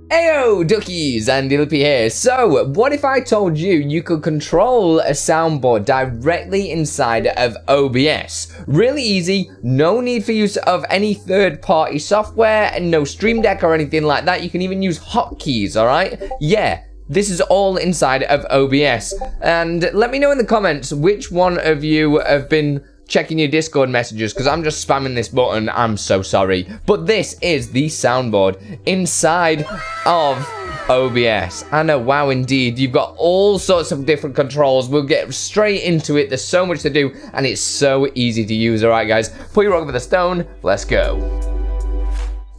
Heyo, duckies, Andi here. So, what if I told you you could control a soundboard directly inside of OBS? Really easy, no need for use of any third-party software, and no Stream Deck or anything like that. You can even use Hotkeys, alright? Yeah. This is all inside of OBS. And let me know in the comments which one of you have been checking your Discord messages, because I'm just spamming this button. I'm so sorry. But this is the soundboard inside of OBS. I know, wow, indeed. You've got all sorts of different controls. We'll get straight into it. There's so much to do, and it's so easy to use. All right, guys, put your rock over the stone. Let's go.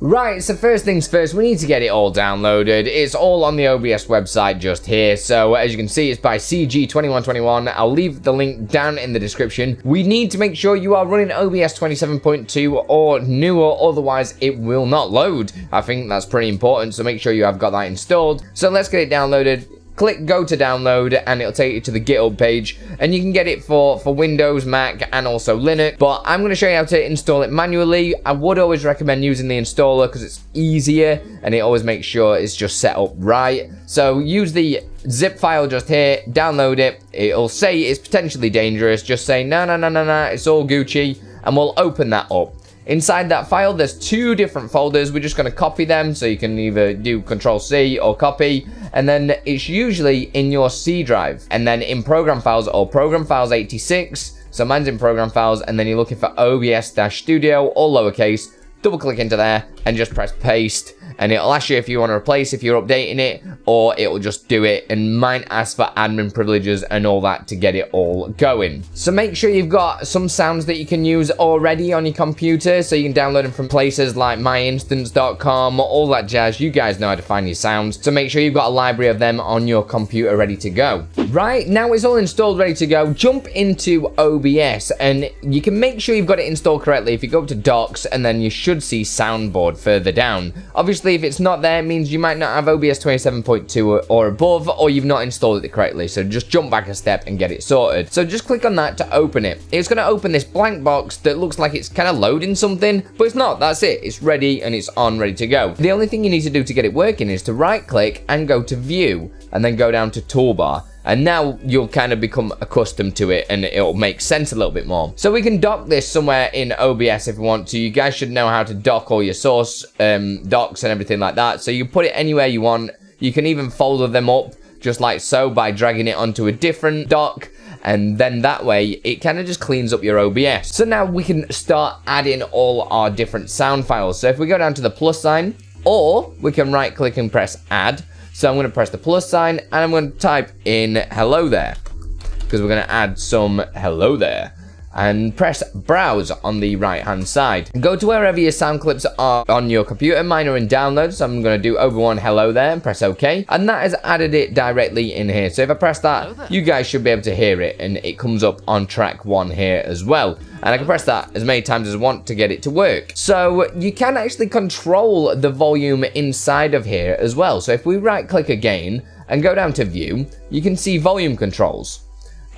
Right, so first things first, we need to get it all downloaded. It's all on the OBS website just here. So as you can see, it's by CG2121. I'll leave the link down in the description. We need to make sure you are running OBS 27.2 or newer, otherwise it will not load. I think that's pretty important, so make sure you have got that installed. So let's get it downloaded. Click go to download and it'll take you to the GitHub page, and you can get it for Windows, Mac, and also Linux. But I'm going to show you how to install it manually. I would always recommend using the installer because it's easier and it always makes sure it's just set up right. So use the zip file just here, download it. It'll say it's potentially dangerous. Just say no, it's all Gucci, and we'll open that up. Inside that file, there's two different folders. We're just going to copy them, so you can either do Control-C or copy, and then it's usually in your C drive, and then in Program Files or Program Files 86, so mine's in Program Files, and then you're looking for OBS-Studio, all lowercase, double click into there, and just press Paste, and it'll ask you if you want to replace, if you're updating it, or it'll just do it, and mine asks for admin privileges and all that to get it all going. So make sure you've got some sounds that you can use already on your computer, so you can download them from places like myinstance.com, all that jazz. You guys know how to find your sounds, so make sure you've got a library of them on your computer ready to go. Right, now it's all installed, ready to go. Jump into OBS, and you can make sure you've got it installed correctly. If you go up to Docs, and then you should see Soundboard further down. Obviously, if it's not there, it means you might not have OBS 27.2 or above, or you've not installed it correctly. So just jump back a step and get it sorted. So just click on that to open it. It's going to open this blank box that looks like it's kind of loading something, but it's not. That's it. It's ready and it's on, ready to go. The only thing you need to do to get it working is to right click and go to View, and then go down to Toolbar. And now you'll kind of become accustomed to it, and it'll make sense a little bit more. So we can dock this somewhere in OBS if we want to. You guys should know how to dock all your source docs and everything like that. So you can put it anywhere you want. You can even folder them up just like so by dragging it onto a different dock. And then that way, it kind of just cleans up your OBS. So now we can start adding all our different sound files. So if we go down to the plus sign, or we can right click and press add. So I'm going to press the plus sign, and I'm going to type in hello there, because we're going to add some hello there, and press browse on the right hand side. Go to wherever your sound clips are on your computer. Mine are in downloads, so I'm going to do over1 hello there and press OK, and that has added it directly in here. So if I press that, you guys should be able to hear it, and it comes up on track 1 here as well. And I can press that as many times as I want to get it to work. So you can actually control the volume inside of here as well. So if we right click again and go down to View, you can see volume controls.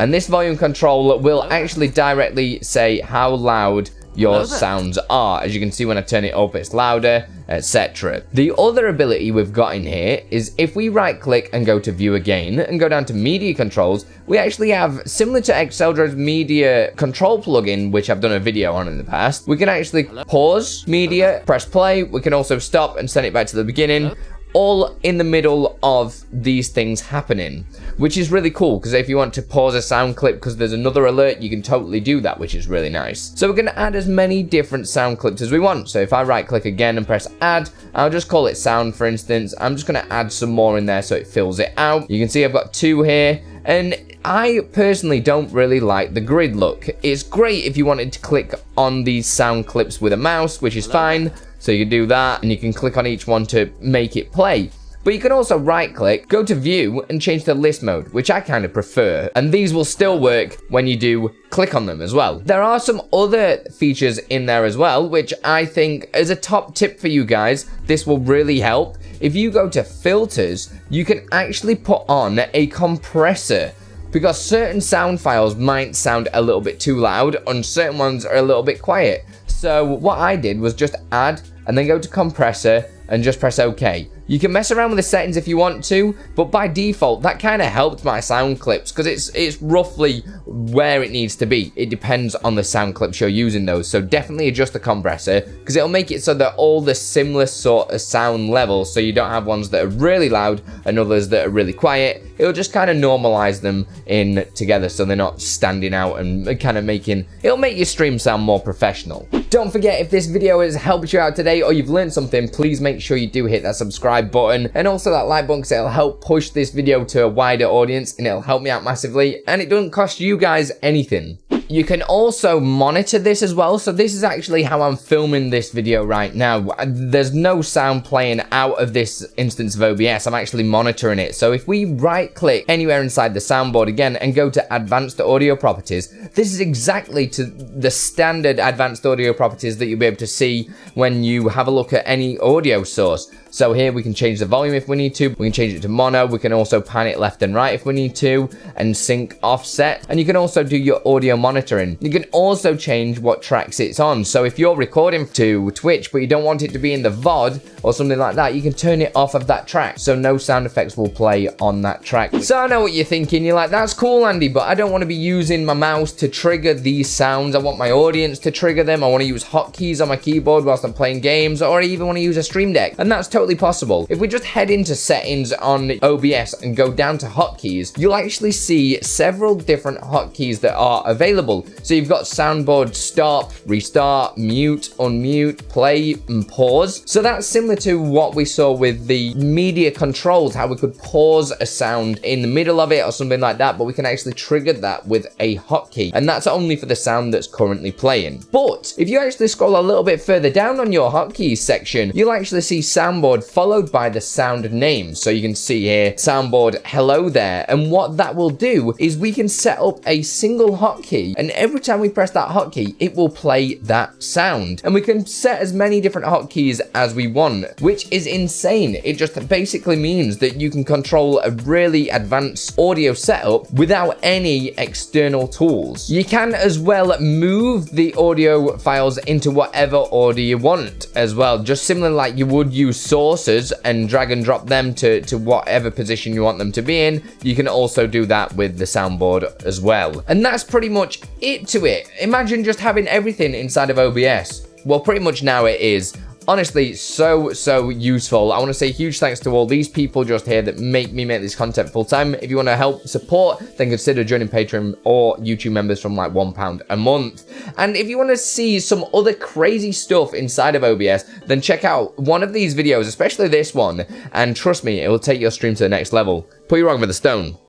And this volume control will actually directly say how loud your sounds are. As you can see, when I turn it up, it's louder, etc. The other ability we've got in here is if we right click and go to View again and go down to Media Controls, we actually have, similar to Exceldro's Media Control plugin, which I've done a video on in the past, we can actually pause media, press play. We can also stop and send it back to the beginning, all in the middle of these things happening, which is really cool, because if you want to pause a sound clip because there's another alert, you can totally do that, which is really nice. So we're going to add as many different sound clips as we want. So if I right click again and press add, I'll just call it sound, for instance. I'm just going to add some more in there so it fills it out. You can see I've got 2 here, and I personally don't really like the grid look. It's great if you wanted to click on these sound clips with a mouse, which is fine. So you can do that, and you can click on each one to make it play. But you can also right click, go to View, and change to list mode, which I kind of prefer. And these will still work when you do click on them as well. There are some other features in there as well, which I think as a top tip for you guys, this will really help. If you go to filters, you can actually put on a compressor, because certain sound files might sound a little bit too loud and certain ones are a little bit quiet. So what I did was just add and then go to compressor and just press OK. You can mess around with the settings if you want to, but by default, that kind of helped my sound clips because it's roughly where it needs to be. It depends on the sound clips you're using those, so definitely adjust the compressor because it'll make it so that all the similar sort of sound levels, so you don't have ones that are really loud and others that are really quiet. It'll just kind of normalize them in together so they're not standing out and kind of it'll make your stream sound more professional. Don't forget, if this video has helped you out today or you've learned something, please make sure you do hit that subscribe button and also that like button because it'll help push this video to a wider audience and it'll help me out massively, and it doesn't cost you guys anything. You can also monitor this as well, so this is actually how I'm filming this video right now. There's no sound playing out of this instance of OBS, I'm actually monitoring it. So if we right click anywhere inside the soundboard again and go to advanced audio properties, this is exactly to the standard advanced audio properties that you'll be able to see when you have a look at any audio source. So here we can change the volume if we need to, we can change it to mono, we can also pan it left and right if we need to, and sync offset, and you can also do your audio monitoring. You can also change what tracks it's on, so if you're recording to Twitch but you don't want it to be in the VOD or something like that, you can turn it off of that track, so no sound effects will play on that track. So I know what you're thinking, you're like, that's cool Andy, but I don't want to be using my mouse to trigger these sounds, I want my audience to trigger them, I want to use hotkeys on my keyboard whilst I'm playing games, or I even want to use a stream deck, and that's totally possible. If we just head into settings on OBS and go down to hotkeys, you'll actually see several different hotkeys that are available. So you've got soundboard stop, restart, mute, unmute, play, and pause. So that's similar to what we saw with the media controls, how we could pause a sound in the middle of it or something like that, but we can actually trigger that with a hotkey, and that's only for the sound that's currently playing. But if you actually scroll a little bit further down on your hotkeys section, you'll actually see soundboard followed by the sound name. So you can see here soundboard hello there, and what that will do is we can set up a single hotkey, and every time we press that hotkey it will play that sound, and we can set as many different hotkeys as we want, which is insane. It just basically means that you can control a really advanced audio setup without any external tools. You can as well move the audio files into whatever order you want as well, just similar like you would use sources and drag and drop them to whatever position you want them to be in. You can also do that with the soundboard as well. And that's pretty much it to it. Imagine just having everything inside of OBS. Well, pretty much now it is. Honestly, so useful. I want to say huge thanks to all these people just here that make me make this content full time. If you want to help support, then consider joining Patreon or YouTube members from like £1 a month. And if you want to see some other crazy stuff inside of OBS, then check out one of these videos, especially this one, and trust me, it will take your stream to the next level. Put you wrong with a stone.